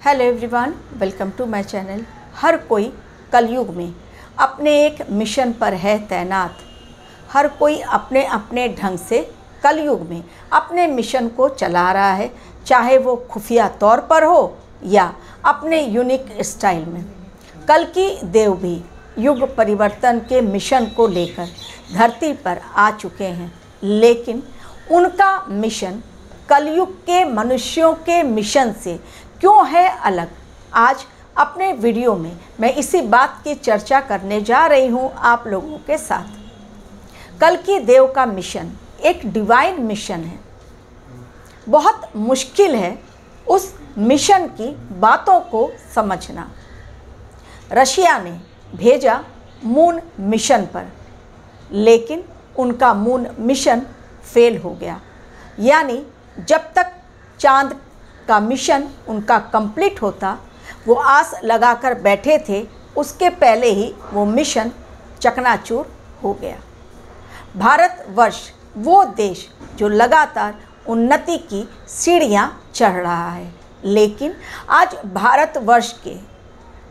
Hello everyone, welcome to my channel. हर कोई कलयुग में अपने एक मिशन पर है तैनात। हर कोई अपने अपने ढंग से कलयुग में अपने मिशन को चला रहा है, चाहे वो खुफिया तौर पर हो या अपने यूनिक स्टाइल में। कल्कि देव भी युग परिवर्तन के मिशन को लेकर धरती पर आ चुके हैं, लेकिन उनका मिशन कलयुग के मनुष्यों के मिशन से क्यों है अलग। आज अपने वीडियो में मैं इसी बात की चर्चा करने जा रही हूँ आप लोगों के साथ। कल्कि देव का मिशन एक डिवाइन मिशन है। बहुत मुश्किल है उस मिशन की बातों को समझना। रशिया ने भेजा मून मिशन पर, लेकिन उनका मून मिशन फेल हो गया। यानी जब तक चांद का मिशन उनका कंप्लीट होता, वो आस लगाकर बैठे थे, उसके पहले ही वो मिशन चकनाचूर हो गया। भारतवर्ष वो देश जो लगातार उन्नति की सीढ़ियाँ चढ़ रहा है, लेकिन आज भारतवर्ष के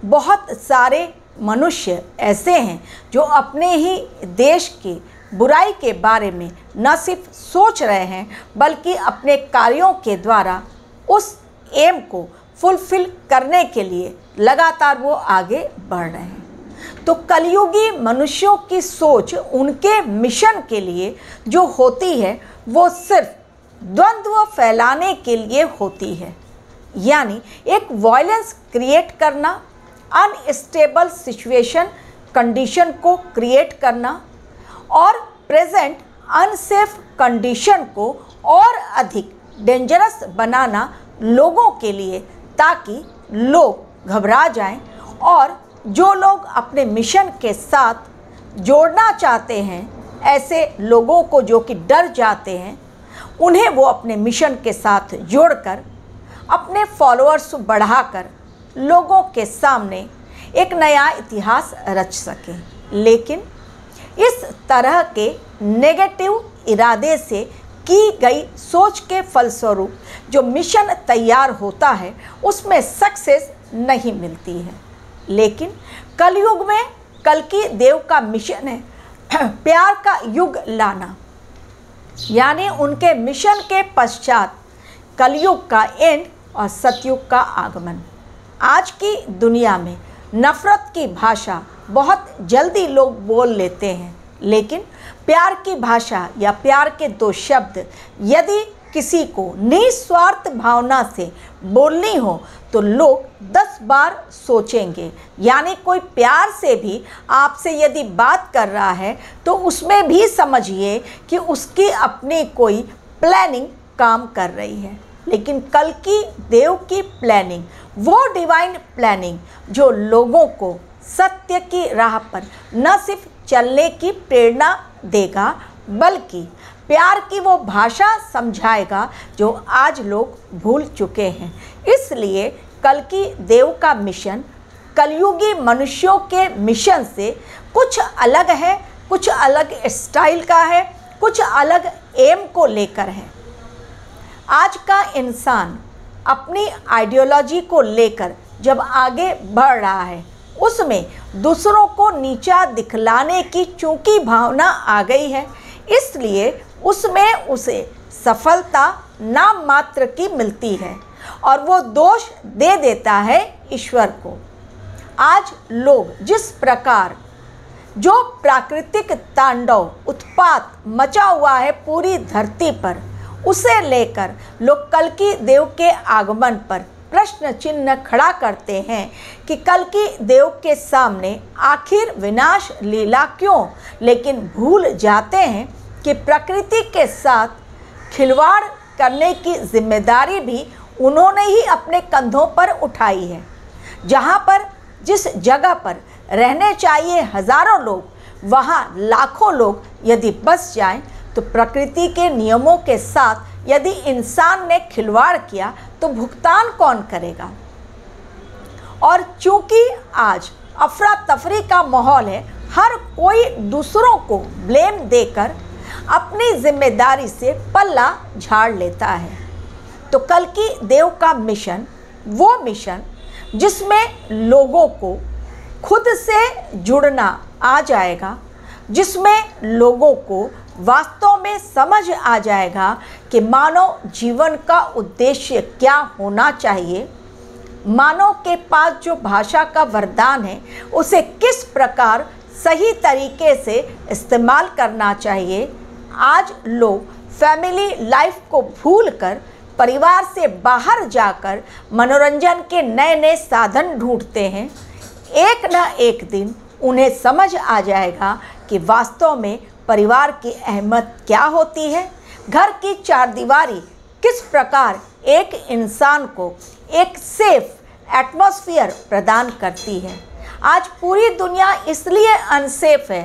बहुत सारे मनुष्य ऐसे हैं जो अपने ही देश की बुराई के बारे में न सिर्फ सोच रहे हैं, बल्कि अपने कार्यों के द्वारा उस एम को फुलफिल करने के लिए लगातार वो आगे बढ़ रहे हैं। तो कलयुगी मनुष्यों की सोच उनके मिशन के लिए जो होती है, वो सिर्फ द्वंद्व फैलाने के लिए होती है। यानी एक वायलेंस क्रिएट करना, अनस्टेबल सिचुएशन कंडीशन को क्रिएट करना और प्रेजेंट अनसेफ कंडीशन को और अधिक डेंजरस बनाना लोगों के लिए, ताकि लोग घबरा जाएं और जो लोग अपने मिशन के साथ जोड़ना चाहते हैं, ऐसे लोगों को जो कि डर जाते हैं, उन्हें वो अपने मिशन के साथ जोड़कर अपने फॉलोअर्स बढ़ाकर लोगों के सामने एक नया इतिहास रच सकें। लेकिन इस तरह के नेगेटिव इरादे से की गई सोच के फलस्वरूप जो मिशन तैयार होता है, उसमें सक्सेस नहीं मिलती है। लेकिन कलयुग में कल्कि देव का मिशन है प्यार का युग लाना। यानी उनके मिशन के पश्चात कलयुग का एंड और सतयुग का आगमन। आज की दुनिया में नफ़रत की भाषा बहुत जल्दी लोग बोल लेते हैं, लेकिन प्यार की भाषा या प्यार के दो शब्द यदि किसी को निस्वार्थ भावना से बोलनी हो तो लोग 10 बार सोचेंगे। यानी कोई प्यार से भी आपसे यदि बात कर रहा है, तो उसमें भी समझिए कि उसकी अपनी कोई प्लानिंग काम कर रही है। लेकिन कल्कि देव की प्लानिंग, वो डिवाइन प्लानिंग जो लोगों को सत्य की राह पर न सिर्फ चलने की प्रेरणा देगा, बल्कि प्यार की वो भाषा समझाएगा जो आज लोग भूल चुके हैं। इसलिए कल्कि देव का मिशन कलयुगी मनुष्यों के मिशन से कुछ अलग है, कुछ अलग स्टाइल का है, कुछ अलग एम को लेकर है। आज का इंसान अपनी आइडियोलॉजी को लेकर जब आगे बढ़ रहा है, उसमें दूसरों को नीचा दिखलाने की चूंकि भावना आ गई है, इसलिए उसमें उसे सफलता नाम मात्र की मिलती है और वो दोष दे देता है ईश्वर को। आज लोग जिस प्रकार जो प्राकृतिक तांडव उत्पात मचा हुआ है पूरी धरती पर, उसे लेकर लोग कल्कि देव के आगमन पर प्रश्न चिन्ह खड़ा करते हैं कि कल्कि देव के सामने आखिर विनाश लीला क्यों। लेकिन भूल जाते हैं कि प्रकृति के साथ खिलवाड़ करने की जिम्मेदारी भी उन्होंने ही अपने कंधों पर उठाई है। जहाँ पर जिस जगह पर रहने चाहिए हज़ारों लोग, वहाँ लाखों लोग यदि बस जाएं, तो प्रकृति के नियमों के साथ यदि इंसान ने खिलवाड़ किया तो भुगतान कौन करेगा। और चूंकि आज अफरा तफरी का माहौल है, हर कोई दूसरों को ब्लेम देकर अपनी जिम्मेदारी से पल्ला झाड़ लेता है। तो कल्कि देव का मिशन वो मिशन जिसमें लोगों को खुद से जुड़ना आ जाएगा, जिसमें लोगों को वास्तव में समझ आ जाएगा कि मानव जीवन का उद्देश्य क्या होना चाहिए, मानव के पास जो भाषा का वरदान है उसे किस प्रकार सही तरीके से इस्तेमाल करना चाहिए। आज लोग फैमिली लाइफ को भूलकर परिवार से बाहर जाकर मनोरंजन के नए नए साधन ढूंढते हैं। एक न एक दिन उन्हें समझ आ जाएगा कि वास्तव में परिवार की अहमियत क्या होती है, घर की चारदीवारी किस प्रकार एक इंसान को एक सेफ एटमॉस्फेयर प्रदान करती है। आज पूरी दुनिया इसलिए अनसेफ है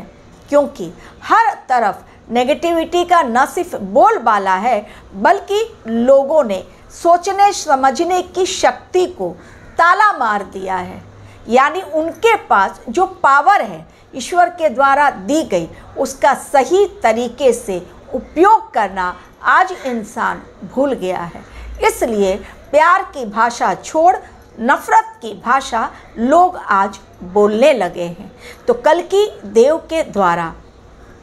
क्योंकि हर तरफ नेगेटिविटी का न सिर्फ बोलबाला है बल्कि लोगों ने सोचने समझने की शक्ति को ताला मार दिया है। यानी उनके पास जो पावर है ईश्वर के द्वारा दी गई, उसका सही तरीके से उपयोग करना आज इंसान भूल गया है। इसलिए प्यार की भाषा छोड़ नफरत की भाषा लोग आज बोलने लगे हैं। तो कल्कि देव के द्वारा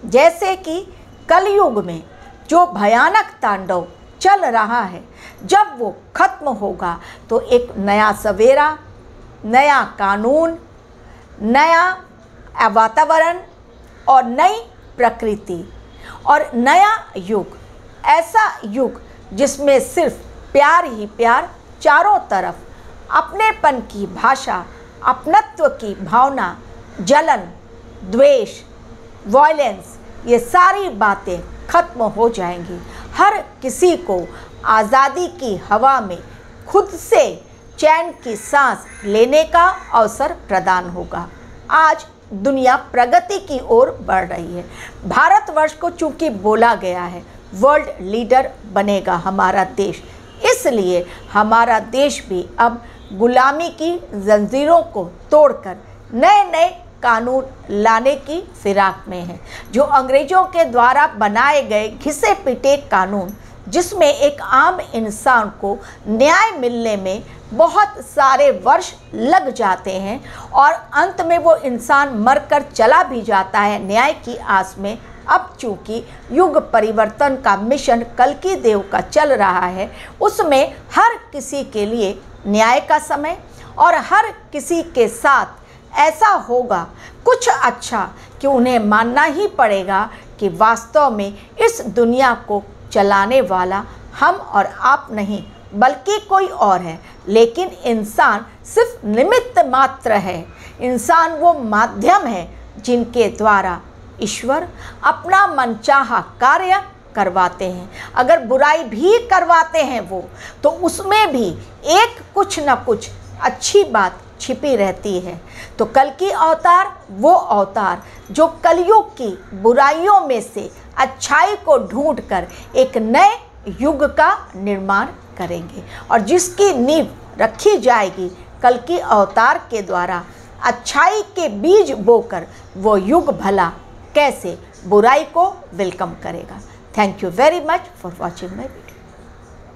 जैसे कि कलयुग में जो भयानक तांडव चल रहा है, जब वो खत्म होगा तो एक नया सवेरा, नया कानून, नया वातावरण और नई प्रकृति और नया युग, ऐसा युग जिसमें सिर्फ प्यार ही प्यार, चारों तरफ अपनेपन की भाषा, अपनत्व की भावना, जलन, द्वेष, वायलेंस, ये सारी बातें खत्म हो जाएंगी। हर किसी को आज़ादी की हवा में खुद से चैन की सांस लेने का अवसर प्रदान होगा। आज दुनिया प्रगति की ओर बढ़ रही है। भारतवर्ष को चूंकि बोला गया है वर्ल्ड लीडर बनेगा हमारा देश, इसलिए हमारा देश भी अब गुलामी की जंजीरों को तोड़कर नए नए कानून लाने की फिराक में है। जो अंग्रेज़ों के द्वारा बनाए गए घिसे पिटे कानून, जिसमें एक आम इंसान को न्याय मिलने में बहुत सारे वर्ष लग जाते हैं और अंत में वो इंसान मरकर चला भी जाता है न्याय की आस में। अब चूँकि युग परिवर्तन का मिशन कल्कि देव का चल रहा है, उसमें हर किसी के लिए न्याय का समय और हर किसी के साथ ऐसा होगा कुछ अच्छा कि उन्हें मानना ही पड़ेगा कि वास्तव में इस दुनिया को चलाने वाला हम और आप नहीं बल्कि कोई और है। लेकिन इंसान सिर्फ निमित्त मात्र है, इंसान वो माध्यम है जिनके द्वारा ईश्वर अपना मनचाहा कार्य करवाते हैं। अगर बुराई भी करवाते हैं वो, तो उसमें भी एक कुछ न कुछ अच्छी बात छिपी रहती है। तो कल्कि अवतार वो अवतार जो कलयुग की बुराइयों में से अच्छाई को ढूंढकर एक नए युग का निर्माण करेंगे और जिसकी नींव रखी जाएगी कल्कि अवतार के द्वारा अच्छाई के बीज बोकर वो युग भला कैसे बुराई को वेलकम करेगा। Thank you very much for watching my video.